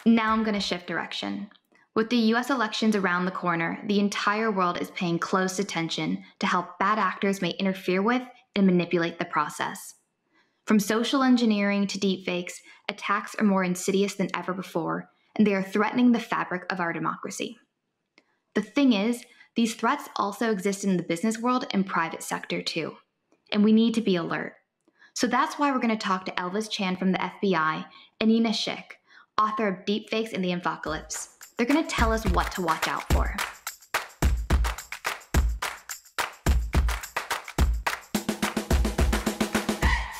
Now I'm going to shift direction. With the US elections around the corner, the entire world is paying close attention to how bad actors may interfere with and manipulate the process. From social engineering to deepfakes, attacks are more insidious than ever before, and they are threatening the fabric of our democracy. The thing is, these threats also exist in the business world and private sector too, and we need to be alert. So that's why we're going to talk to Elvis Chan from the FBI and Nina Schick, author of Deepfakes and the Infocalypse. They're going to tell us what to watch out for.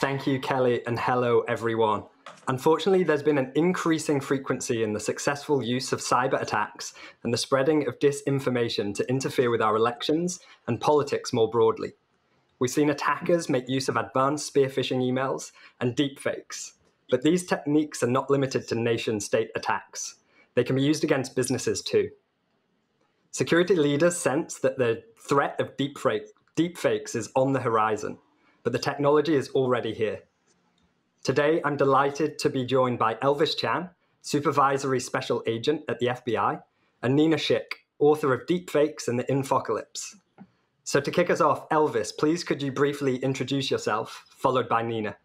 Thank you, Kelly, and hello, everyone. Unfortunately, there's been an increasing frequency in the successful use of cyber attacks and the spreading of disinformation to interfere with our elections and politics more broadly. We've seen attackers make use of advanced spear phishing emails and deepfakes, but these techniques are not limited to nation-state attacks. They can be used against businesses too. Security leaders sense that the threat of deepfakes is on the horizon, but the technology is already here. Today, I'm delighted to be joined by Elvis Chan, Supervisory Special Agent at the FBI, and Nina Schick, author of Deepfakes and the Infocalypse. So to kick us off, Elvis, please could you briefly introduce yourself, followed by Nina.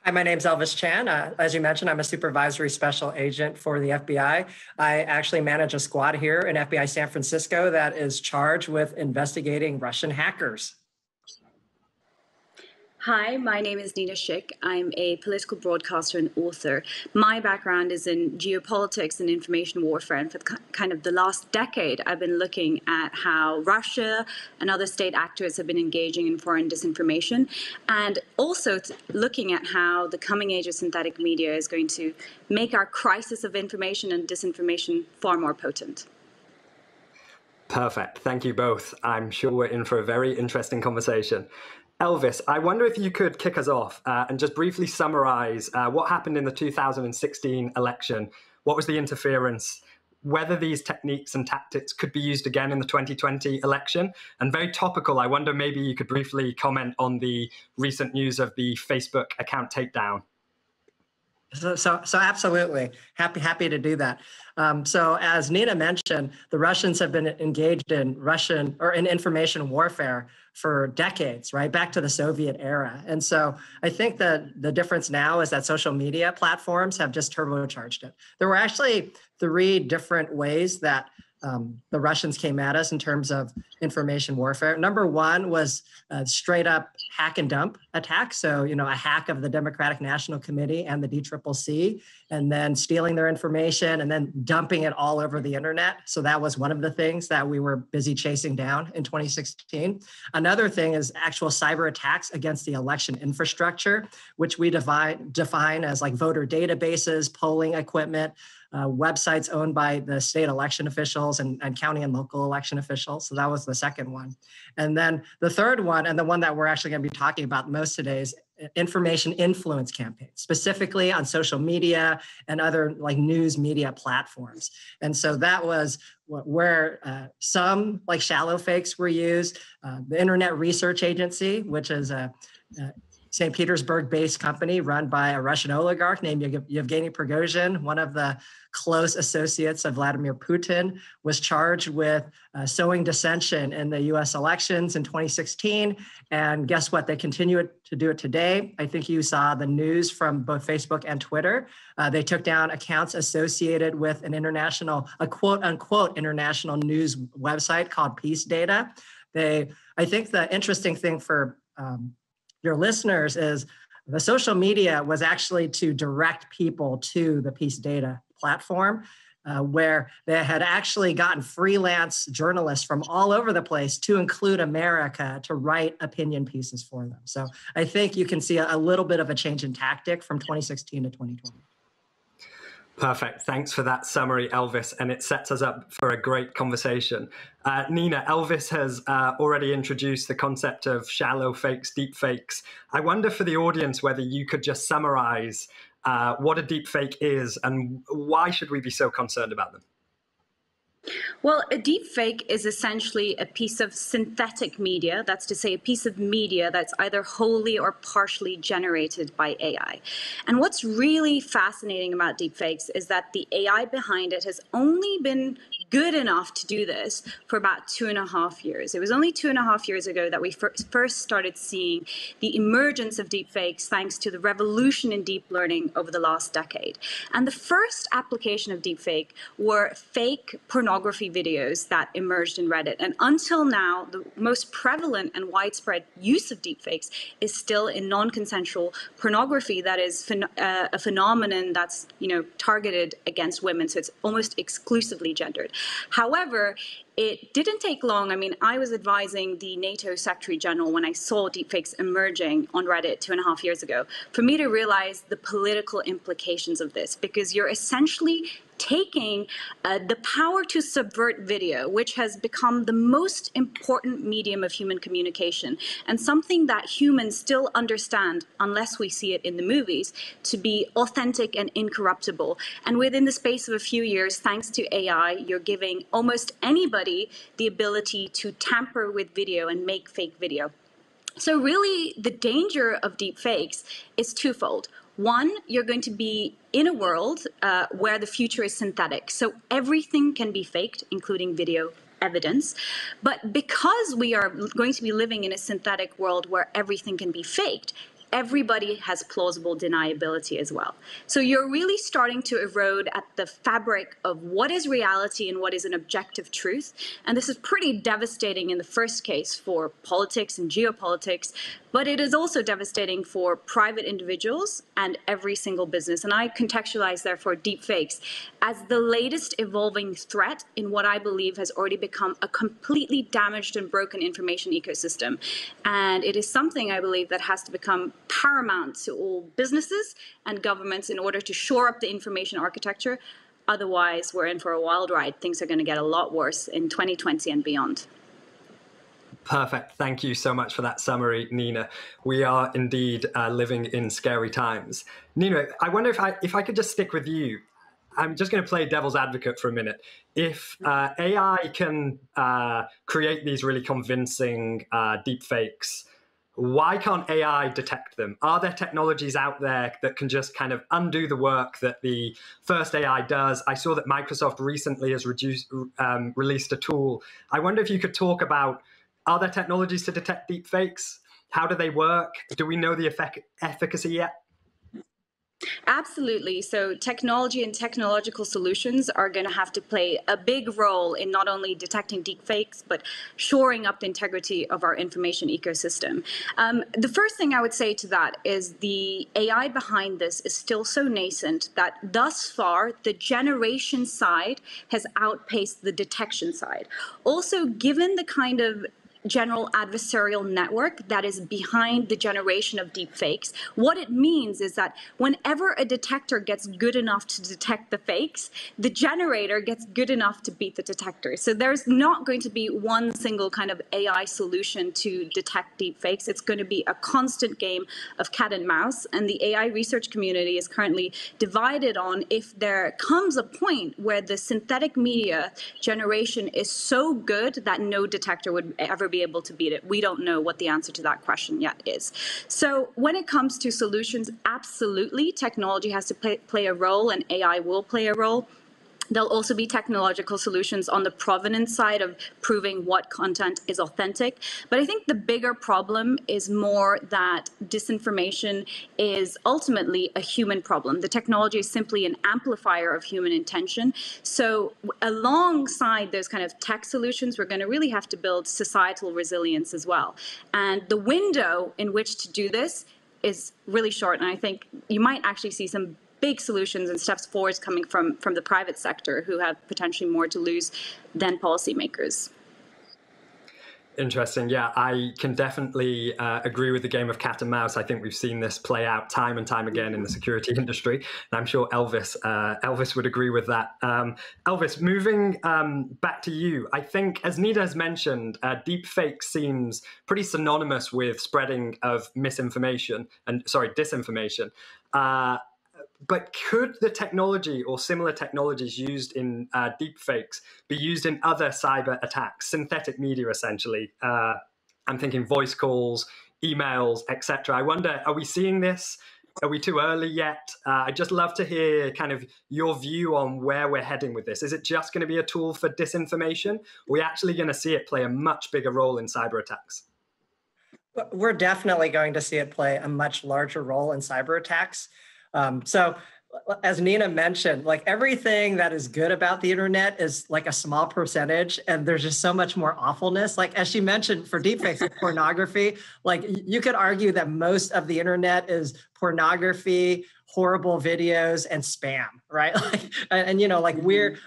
Hi, my name's Elvis Chan. As you mentioned, I'm a supervisory special agent for the FBI. I actually manage a squad here in FBI San Francisco that is charged with investigating Russian hackers. Hi, my name is Nina Schick. I'm a political broadcaster and author. My background is in geopolitics and information warfare, and for kind of the last decade, I've been looking at how Russia and other state actors have been engaging in foreign disinformation, and also looking at how the coming age of synthetic media is going to make our crisis of information and disinformation far more potent. Perfect. Thank you both. I'm sure we're in for a very interesting conversation. Elvis, I wonder if you could kick us off and just briefly summarize what happened in the 2016 election, what was the interference, whether these techniques and tactics could be used again in the 2020 election, and very topical, I wonder maybe you could briefly comment on the recent news of the Facebook account takedown. So absolutely happy to do that. So as Nina mentioned, the Russians have been engaged in information warfare for decades, right back to the Soviet era. And so I think that the difference now is that social media platforms have just turbocharged it. There were actually 3 different ways that the Russians came at us in terms of information warfare. Number one was a straight up hack and dump attack. So, a hack of the Democratic National Committee and the DCCC, and then stealing their information and then dumping it all over the internet. So that was one of the things that we were busy chasing down in 2016. Another thing is actual cyber attacks against the election infrastructure, which we define as like voter databases, polling equipment, websites owned by the state election officials and county and local election officials. So that was the second one. And then the third one, and the one that we're actually going to be talking about most today, is information influence campaigns, specifically on social media and other like news media platforms. And so that was where some like shallow fakes were used. The Internet Research Agency, which is a St. Petersburg-based company run by a Russian oligarch named Yevgeny Prigozhin, one of the close associates of Vladimir Putin, was charged with sowing dissension in the US elections in 2016. And guess what? They continue to do it today. I think you saw the news from both Facebook and Twitter. They took down accounts associated with a quote unquote international news website called Peace Data. I think the interesting thing for your listeners is the social media was actually to direct people to the Peace Data platform, where they had actually gotten freelance journalists from all over the place to include America to write opinion pieces for them. So I think you can see a little bit of a change in tactic from 2016 to 2020. Perfect. Thanks for that summary, Elvis, and it sets us up for a great conversation. Nina, Elvis has already introduced the concept of shallow fakes, deep fakes. I wonder for the audience whether you could just summarize what a deep fake is and why should we be so concerned about them? Well, a deepfake is essentially a piece of synthetic media. That's to say, a piece of media that's either wholly or partially generated by AI. And what's really fascinating about deepfakes is that the AI behind it has only been good enough to do this for about 2.5 years. It was only 2.5 years ago that we first started seeing the emergence of deepfakes thanks to the revolution in deep learning over the last decade. And the first application of deepfake were fake pornography videos that emerged in Reddit. And until now, the most prevalent and widespread use of deepfakes is still in non-consensual pornography that is a phenomenon that's, targeted against women. So it's almost exclusively gendered. However, it didn't take long. I mean, I was advising the NATO Secretary General when I saw deepfakes emerging on Reddit 2.5 years ago, for me to realize the political implications of this, because you're essentially taking the power to subvert video, which has become the most important medium of human communication, and something that humans still understand, unless we see it in the movies, to be authentic and incorruptible. And within the space of a few years, thanks to AI, you're giving almost anybody the ability to tamper with video and make fake video. So really, the danger of deepfakes is twofold. One, you're going to be in a world where the future is synthetic. So everything can be faked, including video evidence. But because we are going to be living in a synthetic world where everything can be faked, everybody has plausible deniability as well. So you're really starting to erode at the fabric of what is reality and what is an objective truth. And this is pretty devastating in the first case for politics and geopolitics, but it is also devastating for private individuals and every single business. And I contextualize, therefore, deepfakes as the latest evolving threat in what I believe has already become a completely damaged and broken information ecosystem. And it is something I believe that has to become paramount to all businesses and governments in order to shore up the information architecture. Otherwise, we're in for a wild ride. Things are going to get a lot worse in 2020 and beyond. Perfect. Thank you so much for that summary, Nina. We are indeed living in scary times. Nina, I wonder if I could just stick with you. I'm just going to play devil's advocate for a minute. If AI can create these really convincing deepfakes, why can't AI detect them? Are there technologies out there that can just kind of undo the work that the first AI does? I saw that Microsoft recently has released a tool. I wonder if you could talk about, are there technologies to detect deepfakes? How do they work? Do we know the efficacy yet? Absolutely. So technology and technological solutions are going to have to play a big role in not only detecting deepfakes, but shoring up the integrity of our information ecosystem. The first thing I would say to that is the AI behind this is still so nascent that thus far, the generation side has outpaced the detection side. Also, given the kind of general adversarial network that is behind the generation of deepfakes. What it means is that whenever a detector gets good enough to detect the fakes, the generator gets good enough to beat the detector. So there's not going to be one single kind of AI solution to detect deepfakes. It's going to be a constant game of cat and mouse. And the AI research community is currently divided on if there comes a point where the synthetic media generation is so good that no detector would ever be able to beat it. We don't know what the answer to that question yet is. So when it comes to solutions, absolutely, technology has to play a role, and AI will play a role. There'll also be technological solutions on the provenance side of proving what content is authentic. But I think the bigger problem is more that disinformation is ultimately a human problem. The technology is simply an amplifier of human intention. So alongside those kind of tech solutions, we're going to really have to build societal resilience as well. And the window in which to do this is really short. And I think you might actually see some big solutions and steps forward coming from the private sector, who have potentially more to lose than policymakers. Interesting. Yeah, I can definitely agree with the game of cat and mouse. I think we've seen this play out time and time again in the security industry. And I'm sure Elvis would agree with that. Elvis, moving back to you, I think, as Nina has mentioned, deepfake seems pretty synonymous with spreading of disinformation. But could the technology or similar technologies used in deepfakes be used in other cyber attacks, synthetic media essentially? I'm thinking voice calls, emails, etc. I wonder, are we seeing this? Are we too early yet? I'd just love to hear kind of your view on where we're heading with this. Is it just going to be a tool for disinformation? Are we actually going to see it play a much bigger role in cyber attacks? We're definitely going to see it play a much larger role in cyber attacks. So as Nina mentioned, like everything that is good about the internet is like a small percentage, and there's just so much more awfulness. Like as she mentioned, for deepfakes and pornography, like you could argue that most of the internet is pornography, horrible videos, and spam, right? Like, and you know, like we're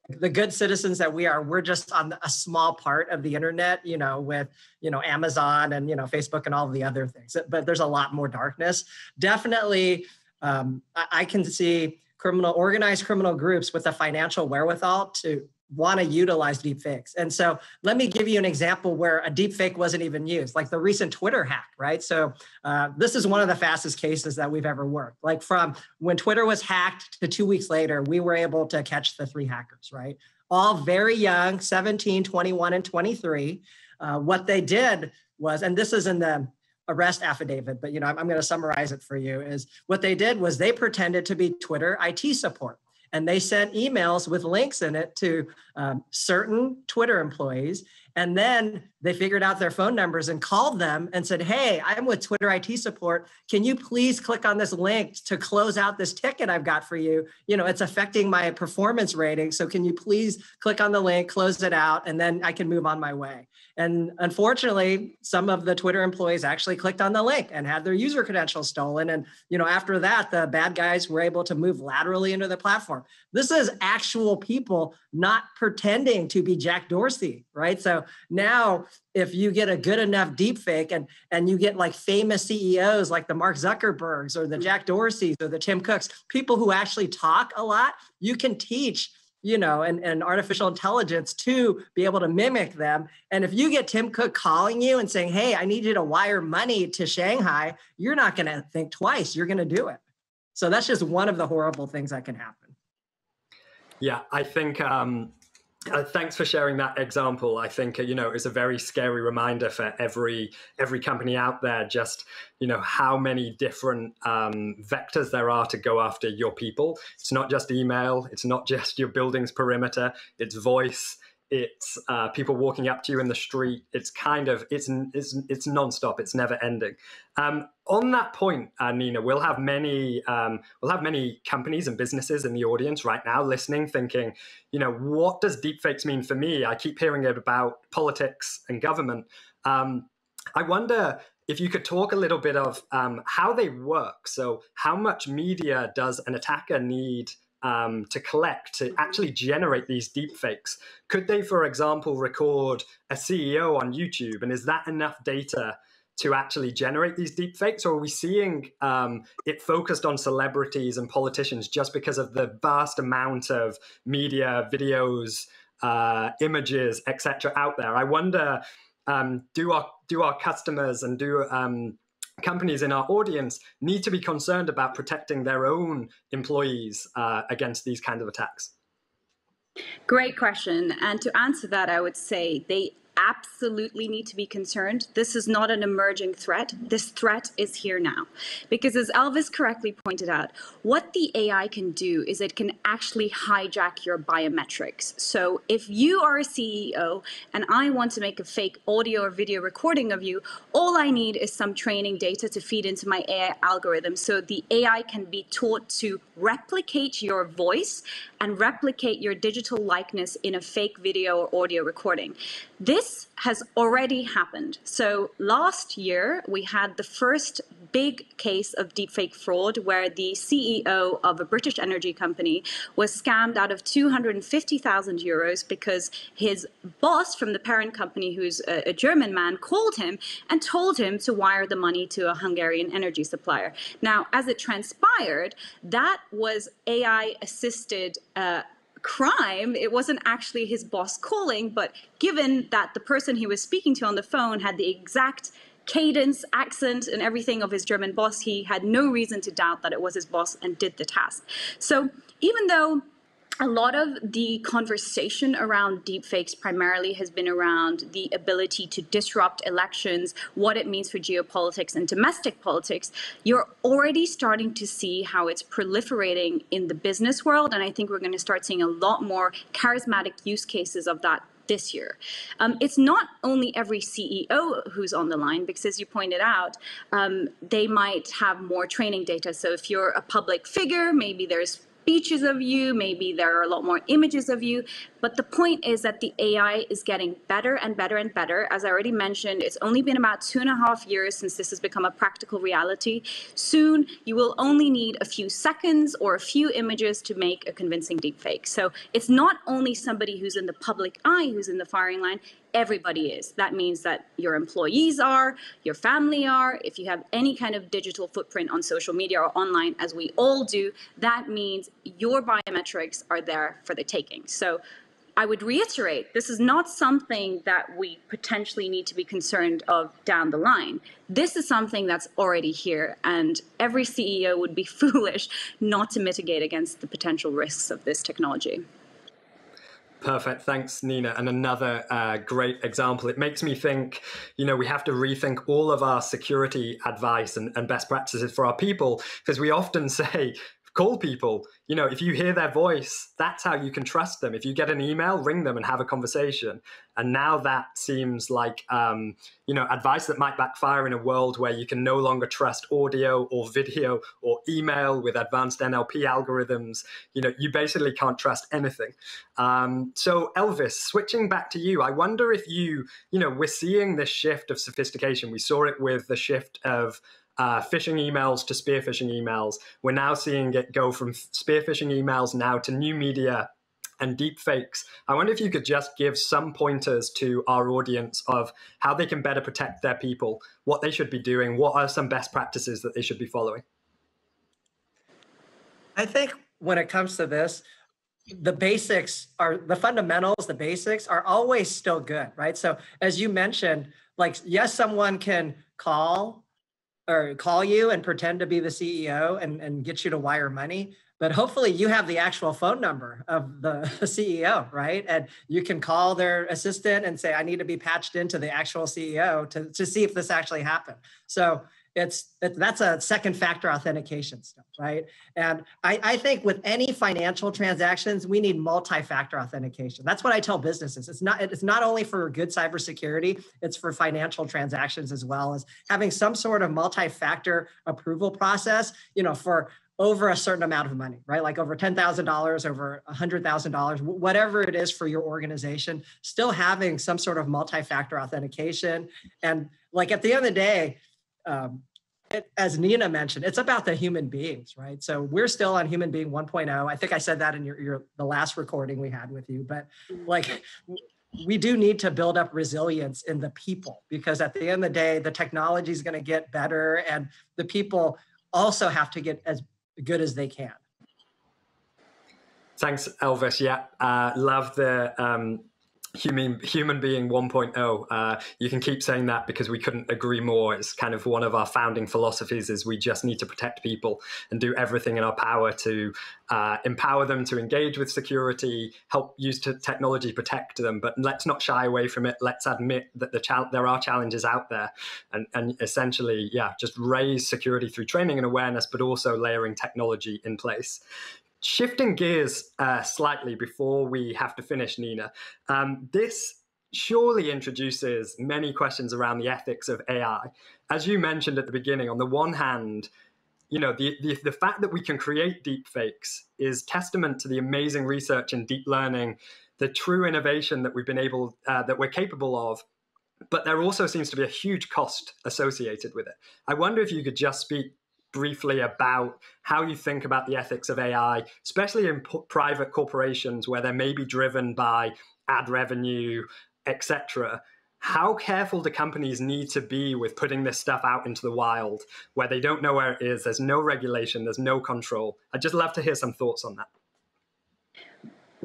the good citizens that we are, we're just on a small part of the internet, you know, with, you know, Amazon and, you know, Facebook and all of the other things. But there's a lot more darkness. Definitely, I can see organized criminal groups with the financial wherewithal to want to utilize deepfakes. And so let me give you an example where a deepfake wasn't even used, like the recent Twitter hack, right? So this is one of the fastest cases that we've ever worked. Like from when Twitter was hacked to 2 weeks later, we were able to catch the 3 hackers, right? All very young, 17, 21, and 23. What they did was, and this is in the arrest affidavit, but you know, I'm going to summarize it for you, is what they did was they pretended to be Twitter IT support. And they sent emails with links in it to certain Twitter employees. And then they figured out their phone numbers and called them and said, hey, I'm with Twitter IT support. Can you please click on this link to close out this ticket I've got for you? You know, it's affecting my performance rating. So can you please click on the link, close it out, and then I can move on my way. And unfortunately, some of the Twitter employees actually clicked on the link and had their user credentials stolen. And, you know, after that, the bad guys were able to move laterally into the platform. This is actual people not pretending to be Jack Dorsey, right? So now if you get a good enough deepfake and you get like famous CEOs like the Mark Zuckerbergs or the Jack Dorseys or the Tim Cooks, people who actually talk a lot, you can teach, you know, and artificial intelligence to be able to mimic them. And if you get Tim Cook calling you and saying, hey, I need you to wire money to Shanghai, you're not going to think twice. You're going to do it. So that's just one of the horrible things that can happen. Yeah, I think thanks for sharing that example. I think, you know, it's a very scary reminder for every company out there, just, you know, how many different vectors there are to go after your people. It's not just email. It's not just your building's perimeter. It's voice. It's people walking up to you in the street. It's kind of, it's nonstop. It's never ending. On that point, Nina, we'll have many companies and businesses in the audience right now listening, thinking, you know, what does deepfakes mean for me? I keep hearing it about politics and government. I wonder if you could talk a little bit of how they work. So how much media does an attacker need to collect to actually generate these deepfakes? Could they, for example, record a CEO on YouTube? And is that enough data to actually generate these deepfakes? Or are we seeing it focused on celebrities and politicians just because of the vast amount of media, videos, images, etc. out there? I wonder, do our customers and do companies in our audience need to be concerned about protecting their own employees against these kinds of attacks? Great question. And to answer that, I would say they absolutely need to be concerned. This is not an emerging threat. This threat is here now. Because as Elvis correctly pointed out, what the AI can do is it can actually hijack your biometrics. So if you are a CEO and I want to make a fake audio or video recording of you, all I need is some training data to feed into my AI algorithm. So the AI can be taught to replicate your voice and replicate your digital likeness in a fake video or audio recording. This has already happened. So last year, we had the first big case of deepfake fraud where the CEO of a British energy company was scammed out of 250,000 euros because his boss from the parent company, who's a German man, called him and told him to wire the money to a Hungarian energy supplier. Now, as it transpired, that was AI-assisted crime. It wasn't actually his boss calling, but given that the person he was speaking to on the phone had the exact cadence, accent, and everything of his German boss, he had no reason to doubt that it was his boss and did the task. So even though a lot of the conversation around deepfakes primarily has been around the ability to disrupt elections, what it means for geopolitics and domestic politics, you're already starting to see how it's proliferating in the business world. And I think we're going to start seeing a lot more charismatic use cases of that this year. It's not only every CEO who's on the line, because as you pointed out, they might have more training data. So if you're a public figure, maybe there's speeches of you, maybe there are a lot more images of you, but the point is that the AI is getting better and better and better. As I already mentioned, it's only been about 2.5 years since this has become a practical reality. Soon, you will only need a few seconds or a few images to make a convincing deepfake. So it's not only somebody who's in the public eye who's in the firing line, everybody is. That means that your employees are, your family are, if you have any kind of digital footprint on social media or online, as we all do, that means your biometrics are there for the taking. So I would reiterate, this is not something that we potentially need to be concerned of down the line. This is something that's already here, and every CEO would be foolish not to mitigate against the potential risks of this technology. Perfect. Thanks, Nina. And another great example. It makes me think, we have to rethink all of our security advice and best practices for our people, because we often say, call people, if you hear their voice, that's how you can trust them. If you get an email, ring them and have a conversation. And now that seems like, advice that might backfire in a world where you can no longer trust audio or video or email with advanced NLP algorithms. You basically can't trust anything. So Elvis, switching back to you, I wonder if we're seeing this shift of sophistication. We saw it with the shift of phishing emails to spear phishing emails. We're now seeing it go from spear phishing emails now to new media and deepfakes. I wonder if you could just give some pointers to our audience of how they can better protect their people, what they should be doing, what are some best practices that they should be following? I think when it comes to this, the basics are the fundamentals, the basics are always still good, right? So as you mentioned, yes, someone can call you and pretend to be the CEO and get you to wire money. But hopefully you have the actual phone number of the CEO, right? And you can call their assistant and say, I need to be patched into the actual CEO to see if this actually happened. So that's a second factor authentication stuff, right? And I think with any financial transactions, we need multi-factor authentication. That's what I tell businesses. It's not only for good cybersecurity, it's for financial transactions as well, as having some sort of multi-factor approval process, for over a certain amount of money, right? Like over $10,000, over $100,000, whatever it is for your organization, still having some sort of multi-factor authentication. And at the end of the day, as Nina mentioned, it's about the human beings, right? So we're still on human being 1.0. I think I said that in the last recording we had with you, but we do need to build up resilience in the people, because at the end of the day, the technology is going to get better and the people also have to get as good as they can. Thanks, Elvis. Yeah, love the human being 1.0. You can keep saying that because we couldn't agree more. It's kind of one of our founding philosophies is we just need to protect people and do everything in our power to empower them to engage with security, help use technology to protect them. But let's not shy away from it. Let's admit that there are challenges out there and essentially, just raise security through training and awareness, but also layering technology in place. Shifting gears slightly before we have to finish, Nina, this surely introduces many questions around the ethics of AI. As you mentioned at the beginning, on the one hand, the fact that we can create deepfakes is testament to the amazing research in deep learning, the true innovation that that we're capable of. But there also seems to be a huge cost associated with it. I wonder if you could just speak briefly about how you think about the ethics of AI, especially in private corporations where they may be driven by ad revenue, etc. How careful do companies need to be with putting this stuff out into the wild where they don't know where it is, there's no regulation, there's no control? I'd just love to hear some thoughts on that.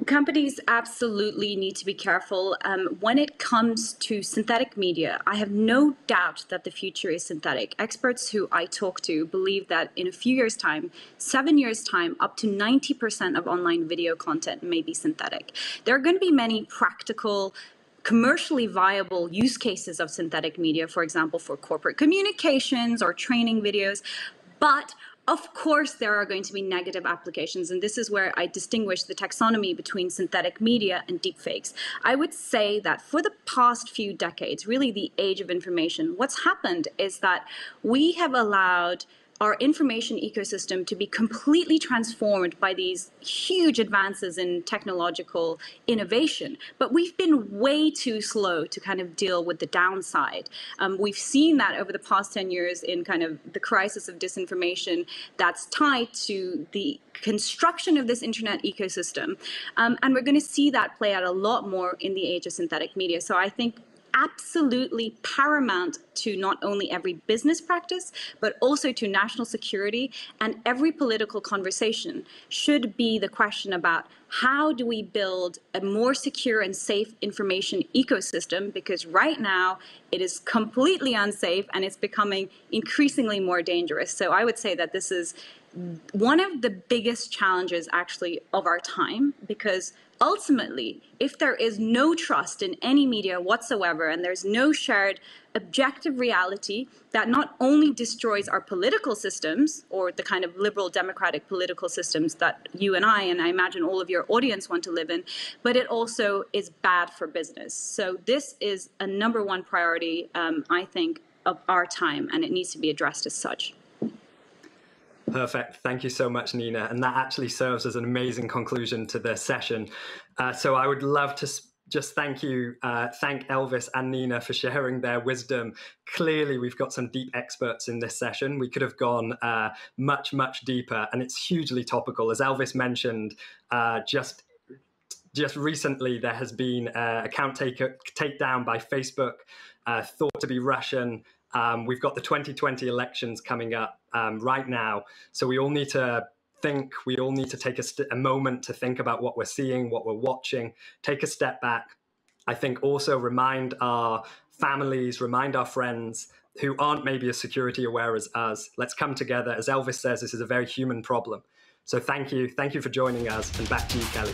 Companies absolutely need to be careful. When it comes to synthetic media, I have no doubt that the future is synthetic. Experts who I talk to believe that in a few years' time, 7 years' time, up to 90% of online video content may be synthetic. There are going to be many practical, commercially viable use cases of synthetic media, for example, for corporate communications or training videos. But of course, there are going to be negative applications, and this is where I distinguish the taxonomy between synthetic media and deepfakes. I would say that for the past few decades, really the age of information, what's happened is that we have allowed our information ecosystem to be completely transformed by these huge advances in technological innovation. But we've been way too slow to kind of deal with the downside. We've seen that over the past 10 years in kind of the crisis of disinformation that's tied to the construction of this internet ecosystem. And we're going to see that play out a lot more in the age of synthetic media. So I think absolutely paramount to not only every business practice, but also to national security, and every political conversation should be the question about how do we build a more secure and safe information ecosystem, because right now it is completely unsafe and it's becoming increasingly more dangerous. So I would say that this is one of the biggest challenges actually of our time, because ultimately, if there is no trust in any media whatsoever, and there's no shared objective reality that not only destroys our political systems, or the kind of liberal democratic political systems that you and I imagine all of your audience want to live in, but it also is bad for business. So this is a #1 priority, I think, of our time, and it needs to be addressed as such. Perfect. Thank you so much, Nina. And that actually serves as an amazing conclusion to the session. So I would love to just thank Elvis and Nina for sharing their wisdom. Clearly, we've got some deep experts in this session. We could have gone much, much deeper, and it's hugely topical. As Elvis mentioned, just recently, there has been an account takedown by Facebook, thought to be Russian. We've got the 2020 elections coming up right now. So we all need to think, we all need to take a moment to think about what we're seeing, what we're watching, take a step back. I think also remind our families, remind our friends who aren't maybe as security aware as us. Let's come together. As Elvis says, this is a very human problem. So thank you. Thank you for joining us, and back to you, Kelly.